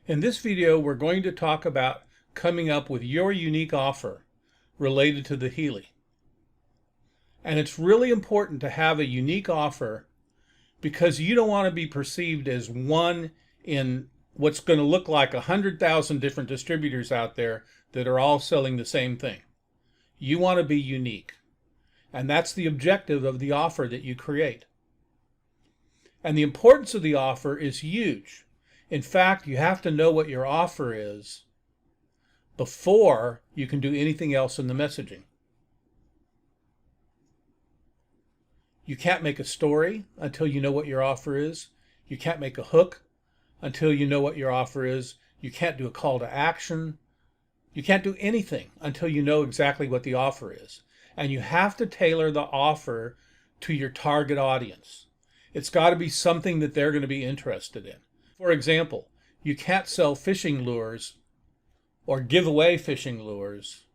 In this video, we're going to talk about coming up with your unique offer related to the Healy. And it's really important to have a unique offer because you don't want to be perceived as one in what's going to look like 100,000 different distributors out there that are all selling the same thing. You want to be unique. And that's the objective of the offer that you create. And the importance of the offer is huge. In fact, you have to know what your offer is before you can do anything else in the messaging. You can't make a story until you know what your offer is. You can't make a hook until you know what your offer is. You can't do a call to action. You can't do anything until you know exactly what the offer is. And you have to tailor the offer to your target audience. It's got to be something that they're going to be interested in. For example, you can't sell fishing lures or give away fishing lures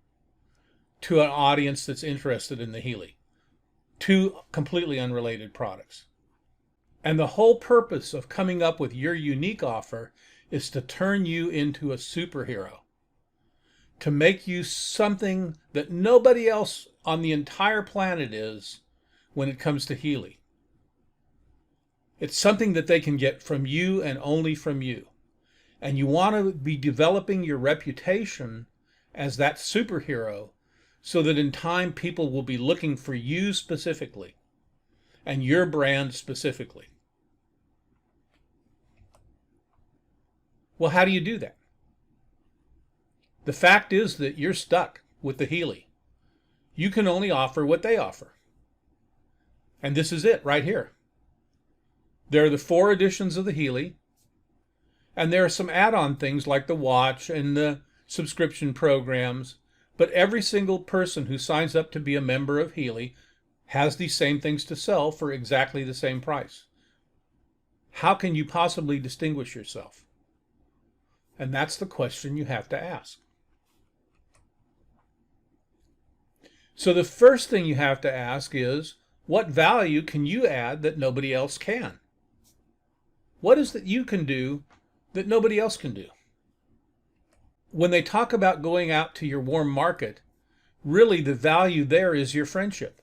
to an audience that's interested in the Healy. Two completely unrelated products. And the whole purpose of coming up with your unique offer is to turn you into a superhero, to make you something that nobody else on the entire planet is when it comes to Healy. It's something that they can get from you and only from you. And you want to be developing your reputation as that superhero so that in time people will be looking for you specifically and your brand specifically. Well, how do you do that? The fact is that you're stuck with the Healy. You can only offer what they offer. And this is it right here. There are the 4 editions of the Healy, and there are some add-on things like the watch and the subscription programs, but every single person who signs up to be a member of Healy has these same things to sell for exactly the same price. How can you possibly distinguish yourself? And that's the question you have to ask. So the first thing you have to ask is, what value can you add that nobody else can? What is that you can do that nobody else can do? When they talk about going out to your warm market, really the value there is your friendship.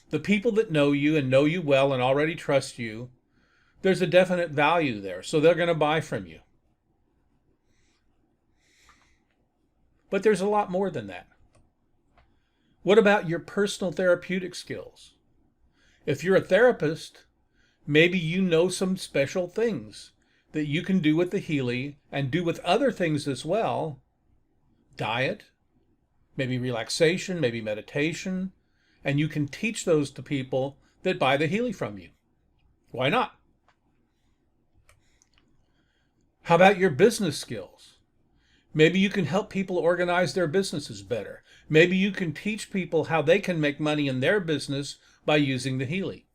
The people that know you and know you well and already trust you, there's a definite value there, so they're going to buy from you. But there's a lot more than that. What about your personal therapeutic skills? If you're a therapist, maybe you know some special things that you can do with the Healy and do with other things as well. Diet, maybe relaxation, maybe meditation, and you can teach those to people that buy the Healy from you. Why not? How about your business skills? Maybe you can help people organize their businesses better. Maybe you can teach people how they can make money in their business by using the Healy.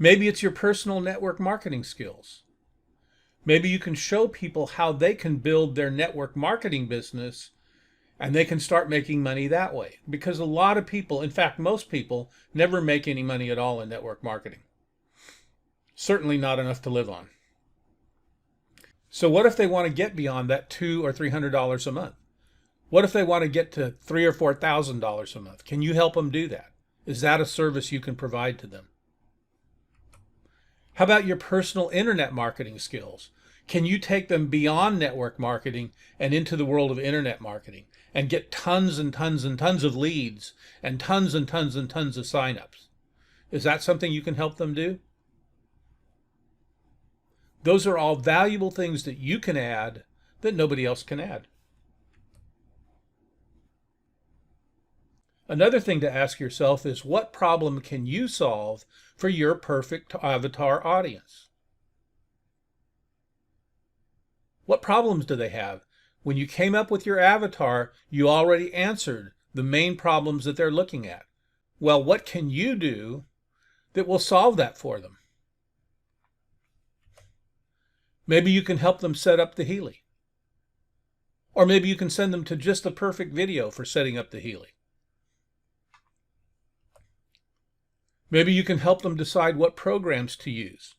Maybe it's your personal network marketing skills. Maybe you can show people how they can build their network marketing business and they can start making money that way. Because a lot of people, in fact, most people, never make any money at all in network marketing. Certainly not enough to live on. So what if they want to get beyond that $200 or $300 a month? What if they want to get to $3,000 or $4,000 a month? Can you help them do that? Is that a service you can provide to them? How about your personal internet marketing skills? Can you take them beyond network marketing and into the world of internet marketing and get tons and tons and tons of leads and tons and tons and tons of signups? Is that something you can help them do? Those are all valuable things that you can add that nobody else can add. Another thing to ask yourself is, what problem can you solve for your perfect avatar audience? What problems do they have? When you came up with your avatar, you already answered the main problems that they're looking at. Well, what can you do that will solve that for them? Maybe you can help them set up the Healy. Or maybe you can send them to just the perfect video for setting up the Healy. Maybe you can help them decide what programs to use.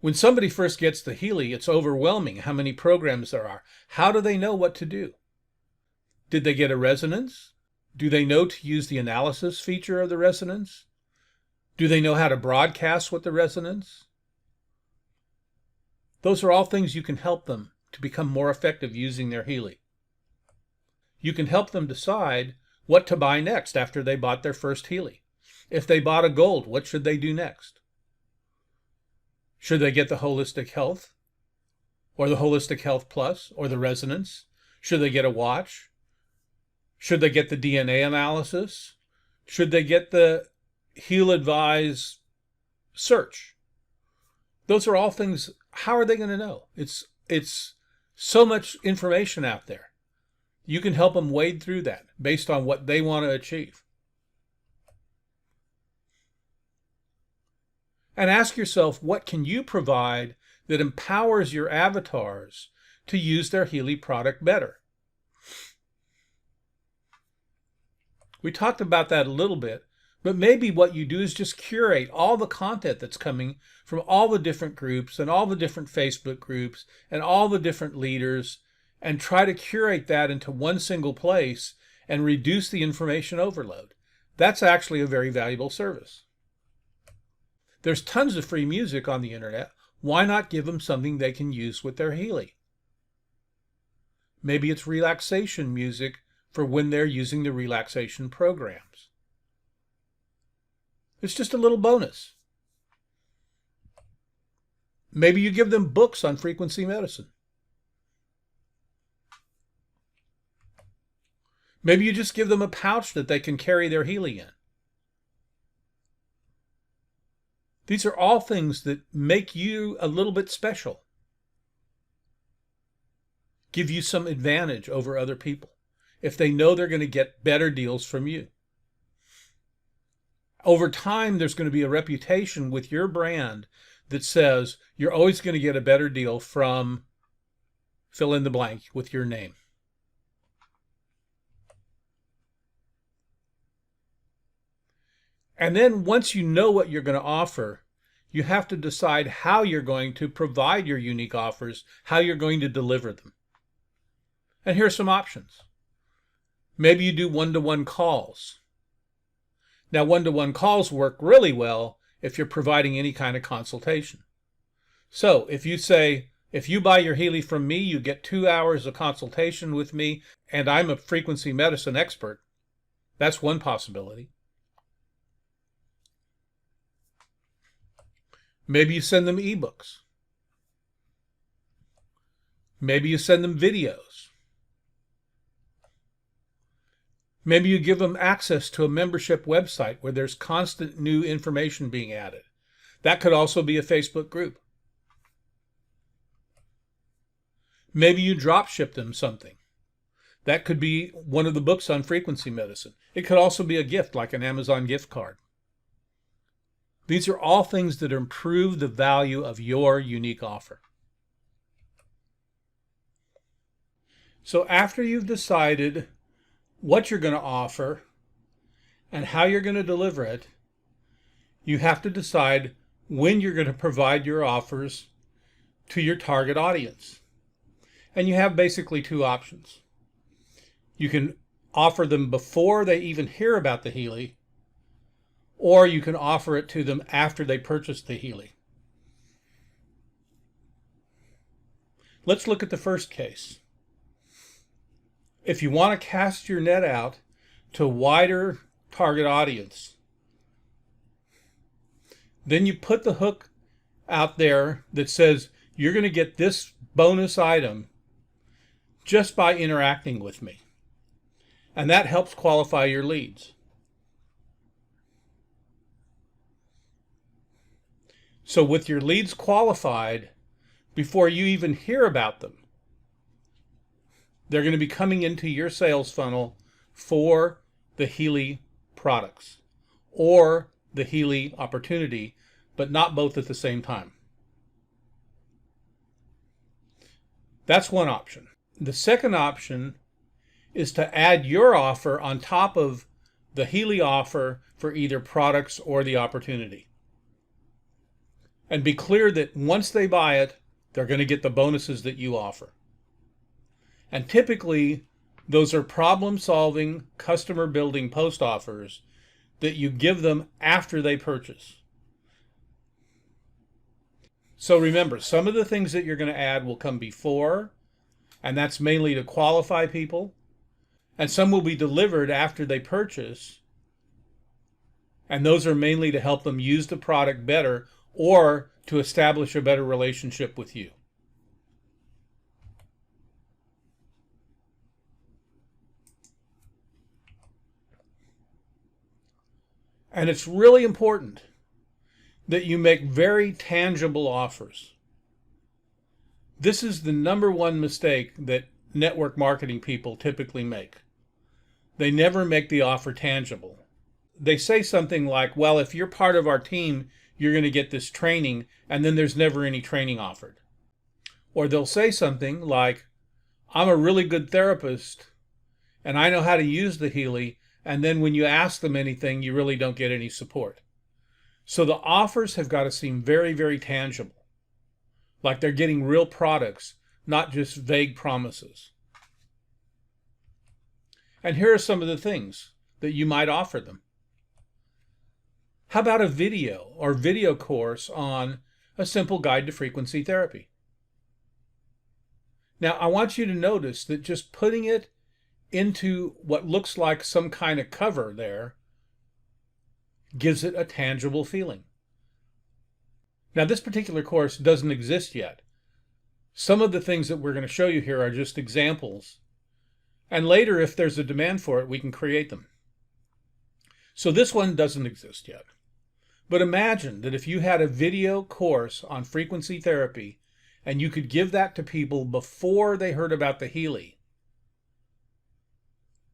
When somebody first gets the Healy, it's overwhelming how many programs there are. How do they know what to do? Did they get a resonance? Do they know to use the analysis feature of the resonance? Do they know how to broadcast with the resonance? Those are all things you can help them to become more effective using their Healy. You can help them decide what to buy next after they bought their first Healy. If they bought a gold, what should they do next? Should they get the Holistic Health, or the Holistic Health Plus, or the Resonance? Should they get a watch? Should they get the DNA analysis? Should they get the Heal Advise search? Those are all things. How are they going to know? It's so much information out there. You can help them wade through that based on what they want to achieve. And ask yourself, what can you provide that empowers your avatars to use their Healy product better? We talked about that a little bit, but maybe what you do is just curate all the content that's coming from all the different groups and all the different Facebook groups and all the different leaders, and try to curate that into one single place and reduce the information overload. That's actually a very valuable service. There's tons of free music on the internet. Why not give them something they can use with their Healy? Maybe it's relaxation music for when they're using the relaxation programs. It's just a little bonus. Maybe you give them books on frequency medicine. Maybe you just give them a pouch that they can carry their Healy in. These are all things that make you a little bit special. Give you some advantage over other people if they know they're going to get better deals from you. Over time, there's going to be a reputation with your brand that says you're always going to get a better deal from fill in the blank with your name. And then once you know what you're going to offer, you have to decide how you're going to provide your unique offers, how you're going to deliver them. And here's some options. Maybe you do one-to-one calls. Now, one-to-one calls work really well if you're providing any kind of consultation. So if you say, if you buy your Healy from me, you get 2 hours of consultation with me, and I'm a frequency medicine expert. That's one possibility. Maybe you send them ebooks. Maybe you send them videos. Maybe you give them access to a membership website where there's constant new information being added. That could also be a Facebook group. Maybe you drop ship them something. That could be one of the books on frequency medicine. It could also be a gift like an Amazon gift card. These are all things that improve the value of your unique offer. So after you've decided what you're going to offer and how you're going to deliver it, you have to decide when you're going to provide your offers to your target audience. And you have basically two options. You can offer them before they even hear about the Healy, or you can offer it to them after they purchase the Healy. Let's look at the first case. If you want to cast your net out to a wider target audience, then you put the hook out there that says you're going to get this bonus item just by interacting with me. And that helps qualify your leads. So with your leads qualified, before you even hear about them, they're going to be coming into your sales funnel for the Healy products or the Healy opportunity, but not both at the same time. That's one option. The second option is to add your offer on top of the Healy offer for either products or the opportunity. And be clear that once they buy it, they're going to get the bonuses that you offer. And typically, those are problem-solving, customer-building post offers that you give them after they purchase. So remember, some of the things that you're going to add will come before, and that's mainly to qualify people. And some will be delivered after they purchase, and those are mainly to help them use the product better or to establish a better relationship with you. And it's really important that you make very tangible offers. This is the number one mistake that network marketing people typically make. They never make the offer tangible. They say something like, well, if you're part of our team, you're going to get this training, and then there's never any training offered. Or they'll say something like, I'm a really good therapist, and I know how to use the Healy, and then when you ask them anything, you really don't get any support. So the offers have got to seem very, very tangible, like they're getting real products, not just vague promises. And here are some of the things that you might offer them. How about a video or video course on a simple guide to frequency therapy? Now, I want you to notice that just putting it into what looks like some kind of cover there gives it a tangible feeling. Now, this particular course doesn't exist yet. Some of the things that we're going to show you here are just examples. And later, if there's a demand for it, we can create them. So this one doesn't exist yet. But imagine that if you had a video course on frequency therapy and you could give that to people before they heard about the Healy.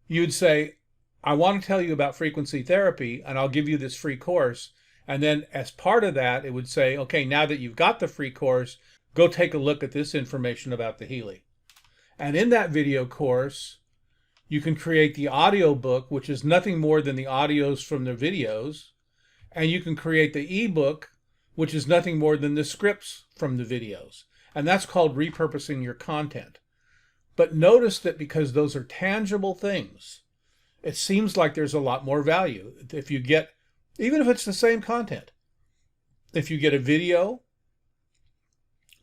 You'd say, I want to tell you about frequency therapy, and I'll give you this free course. And then as part of that, it would say, okay, now that you've got the free course, go take a look at this information about the Healy. And in that video course, you can create the audio book, which is nothing more than the audios from the videos. And you can create the ebook, which is nothing more than the scripts from the videos. And that's called repurposing your content. But notice that because those are tangible things, it seems like there's a lot more value. If you get, even if it's the same content, if you get a video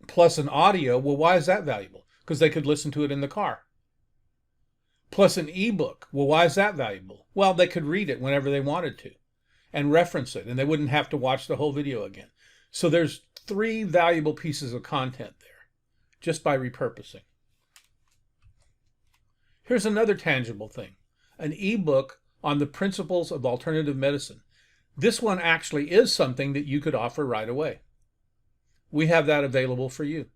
plus an audio, well, why is that valuable? Because they could listen to it in the car. Plus an ebook, well, why is that valuable? Well, they could read it whenever they wanted to and reference it, and they wouldn't have to watch the whole video again. So there's 3 valuable pieces of content there just by repurposing. Here's another tangible thing, an ebook on the principles of alternative medicine. This one actually is something that you could offer right away. We have that available for you.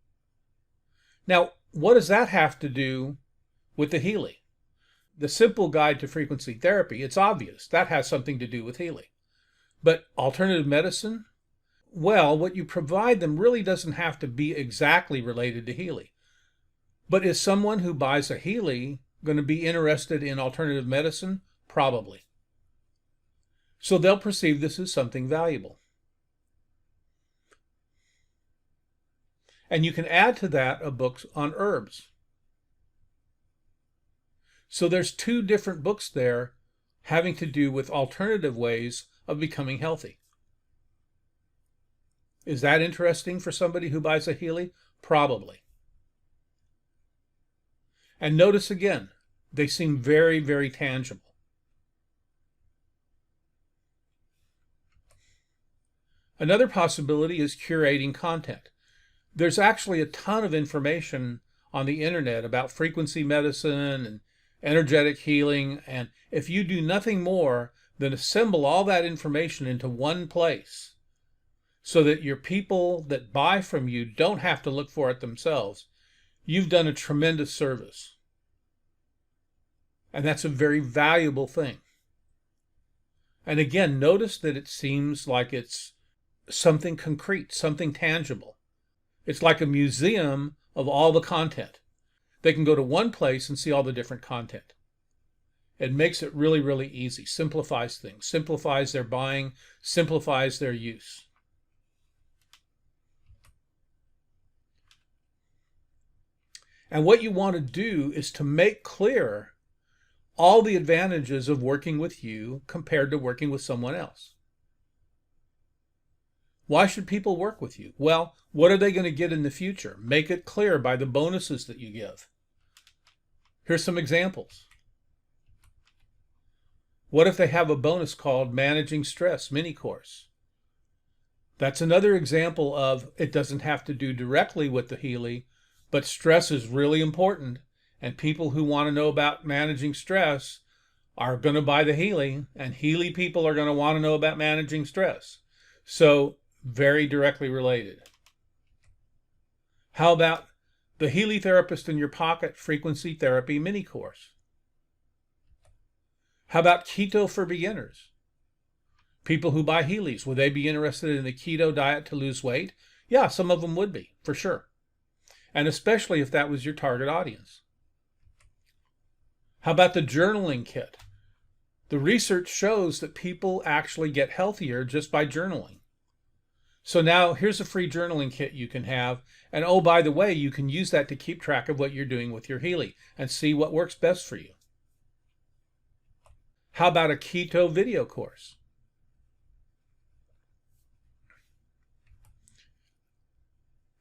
Now, what does that have to do with the Healy? The simple guide to frequency therapy, it's obvious. That has something to do with Healy. But alternative medicine? Well, what you provide them really doesn't have to be exactly related to Healy. But is someone who buys a Healy going to be interested in alternative medicine? Probably. So they'll perceive this as something valuable. And you can add to that a book on herbs. So there's 2 different books there having to do with alternative ways of becoming healthy. Is that interesting for somebody who buys a Healy? Probably. And notice again, they seem very, very tangible. Another possibility is curating content. There's actually a ton of information on the internet about frequency medicine and energetic healing, and if you do nothing more than assemble all that information into one place so that your people that buy from you don't have to look for it themselves, you've done a tremendous service. And that's a very valuable thing. And again, notice that it seems like it's something concrete, something tangible. It's like a museum of all the content. They can go to one place and see all the different content. It makes it really, really easy. Simplifies things, simplifies their buying, simplifies their use. And what you want to do is to make clear all the advantages of working with you compared to working with someone else. Why should people work with you? Well, what are they going to get in the future? Make it clear by the bonuses that you give. Here's some examples. What if they have a bonus called Managing Stress Mini Course? That's another example of it doesn't have to do directly with the Healy, but stress is really important, and people who want to know about managing stress are going to buy the Healy, and Healy people are going to want to know about managing stress. So, very directly related. How about the Healy Therapist in Your Pocket Frequency Therapy Mini Course? How about Keto for Beginners? People who buy Healys, would they be interested in the keto diet to lose weight? Yeah, some of them would be, for sure. And especially if that was your target audience. How about the journaling kit? The research shows that people actually get healthier just by journaling. So now here's a free journaling kit you can have. And oh, by the way, you can use that to keep track of what you're doing with your Healy and see what works best for you. How about a keto video course?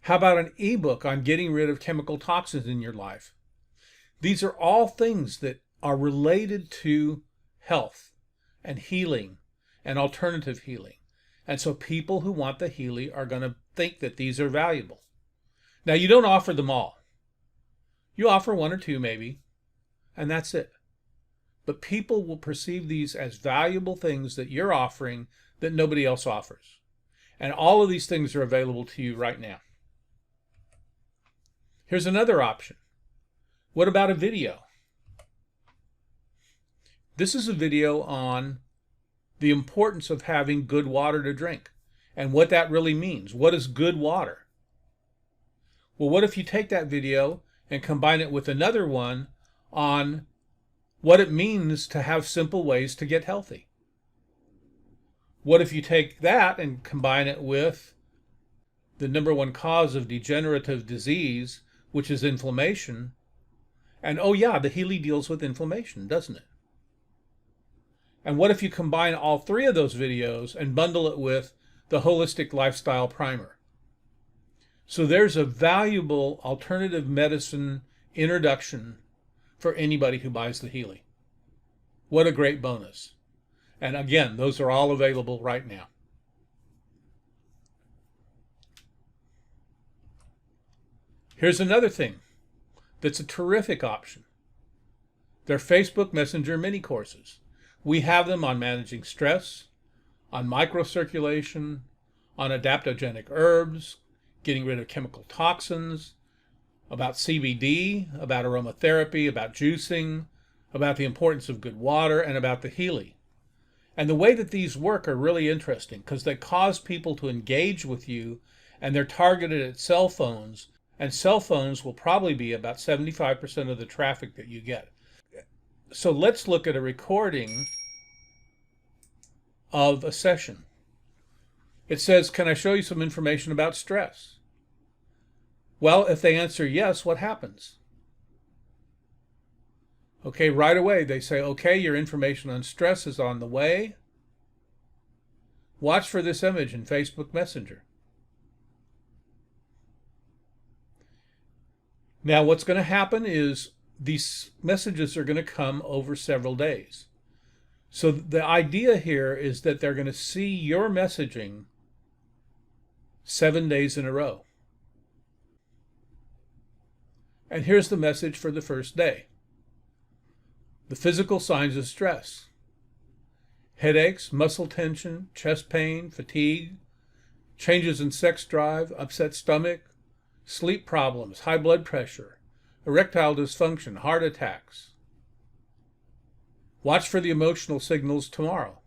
How about an ebook on getting rid of chemical toxins in your life? These are all things that are related to health and healing and alternative healing. And so people who want the Healy are going to think that these are valuable. Now, you don't offer them all. You offer one or two maybe, and that's it. But people will perceive these as valuable things that you're offering that nobody else offers. And all of these things are available to you right now. Here's another option. What about a video? This is a video on the importance of having good water to drink and what that really means. What is good water? Well, what if you take that video and combine it with another one on what it means to have simple ways to get healthy? What if you take that and combine it with the #1 cause of degenerative disease, which is inflammation? And oh yeah, the Healy deals with inflammation, doesn't it? And what if you combine all three of those videos and bundle it with the Holistic Lifestyle Primer? So there's a valuable alternative medicine introduction for anybody who buys the Healy. What a great bonus. And again, those are all available right now. Here's another thing that's a terrific option. They're Facebook Messenger mini courses. We have them on managing stress, on microcirculation, on adaptogenic herbs, getting rid of chemical toxins, about CBD, about aromatherapy, about juicing, about the importance of good water, and about the Healy. And the way that these work are really interesting because they cause people to engage with you, and they're targeted at cell phones, and cell phones will probably be about 75% of the traffic that you get. So let's look at a recording of a session. It says, can I show you some information about stress? Well, if they answer yes, what happens? Okay, right away they say, okay, your information on stress is on the way. Watch for this image in Facebook Messenger. Now what's going to happen is these messages are going to come over several days. So the idea here is that they're going to see your messaging 7 days in a row. And here's the message for the first day. The physical signs of stress: headaches, muscle tension, chest pain, fatigue, changes in sex drive, upset stomach, sleep problems, high blood pressure, erectile dysfunction, heart attacks. Watch for the emotional signals tomorrow.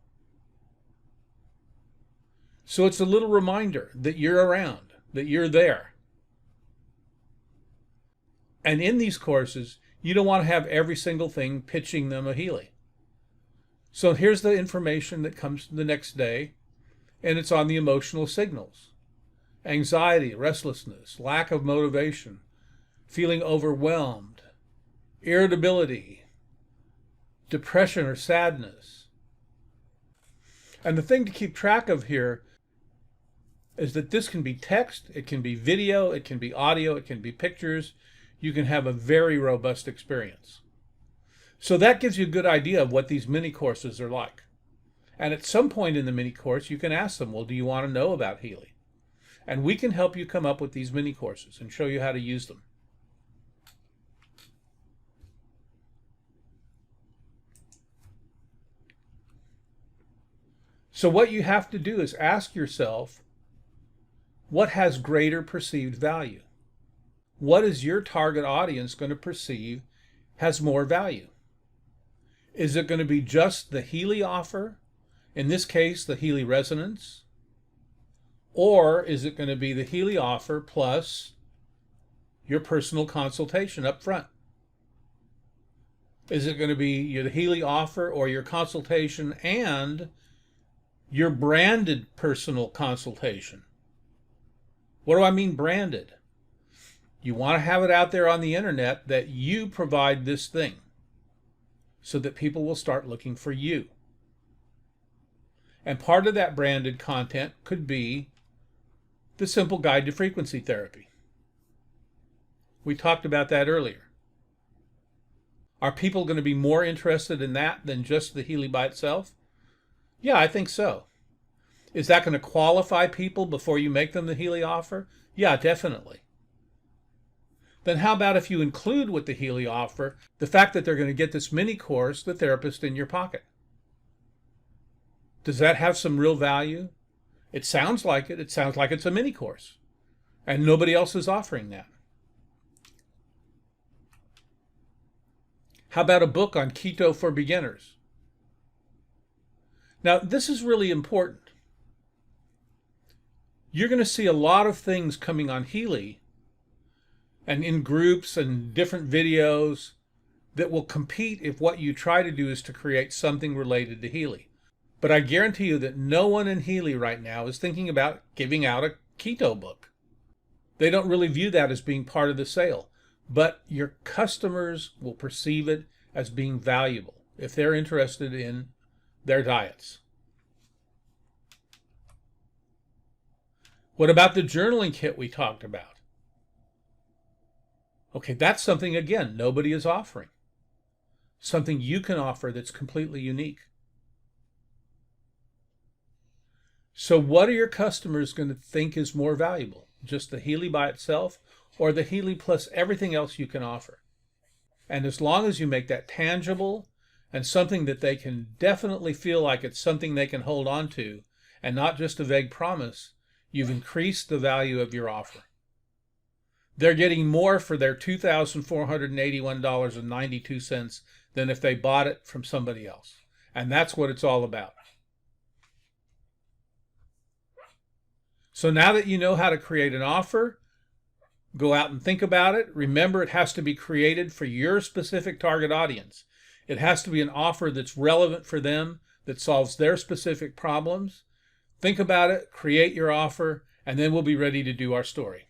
So it's a little reminder that you're around, that you're there. And in these courses, you don't want to have every single thing pitching them a Healy. So here's the information that comes the next day, and it's on the emotional signals. Anxiety, restlessness, lack of motivation, feeling overwhelmed, irritability, depression or sadness. And the thing to keep track of here is that this can be text, it can be video, it can be audio, it can be pictures. You can have a very robust experience. So that gives you a good idea of what these mini courses are like. And at some point in the mini course, you can ask them, well, do you want to know about Healy? And we can help you come up with these mini courses and show you how to use them. So what you have to do is ask yourself, what has greater perceived value? What is your target audience going to perceive has more value? Is it going to be just the Healy offer? In this case, the Healy Resonance? Or is it going to be the Healy offer plus your personal consultation up front? Is it going to be the Healy offer or your consultation and your branded personal consultation? What do I mean branded? You want to have it out there on the internet that you provide this thing so that people will start looking for you. And part of that branded content could be the Simple Guide to Frequency Therapy. We talked about that earlier. Are people going to be more interested in that than just the Healy by itself? Yeah, I think so. Is that going to qualify people before you make them the Healy offer? Yeah, definitely. Then how about if you include with the Healy offer the fact that they're going to get this mini course, The Therapist in Your Pocket? Does that have some real value? It sounds like it. It sounds like it's a mini course. And nobody else is offering that. How about a book on keto for beginners? Now, this is really important. You're going to see a lot of things coming on Healy and in groups and different videos that will compete if what you try to do is to create something related to Healy. But I guarantee you that no one in Healy right now is thinking about giving out a keto book. They don't really view that as being part of the sale. But your customers will perceive it as being valuable if they're interested in their diets. What about the journaling kit we talked about? Okay, that's something, again, nobody is offering. Something you can offer that's completely unique. So what are your customers going to think is more valuable? Just the Healy by itself or the Healy plus everything else you can offer? And as long as you make that tangible and something that they can definitely feel like it's something they can hold on to and not just a vague promise, you've increased the value of your offer. They're getting more for their $2,481.92 than if they bought it from somebody else. And that's what it's all about. So now that you know how to create an offer, go out and think about it. Remember, it has to be created for your specific target audience. It has to be an offer that's relevant for them, that solves their specific problems. Think about it, create your offer, and then we'll be ready to do our story.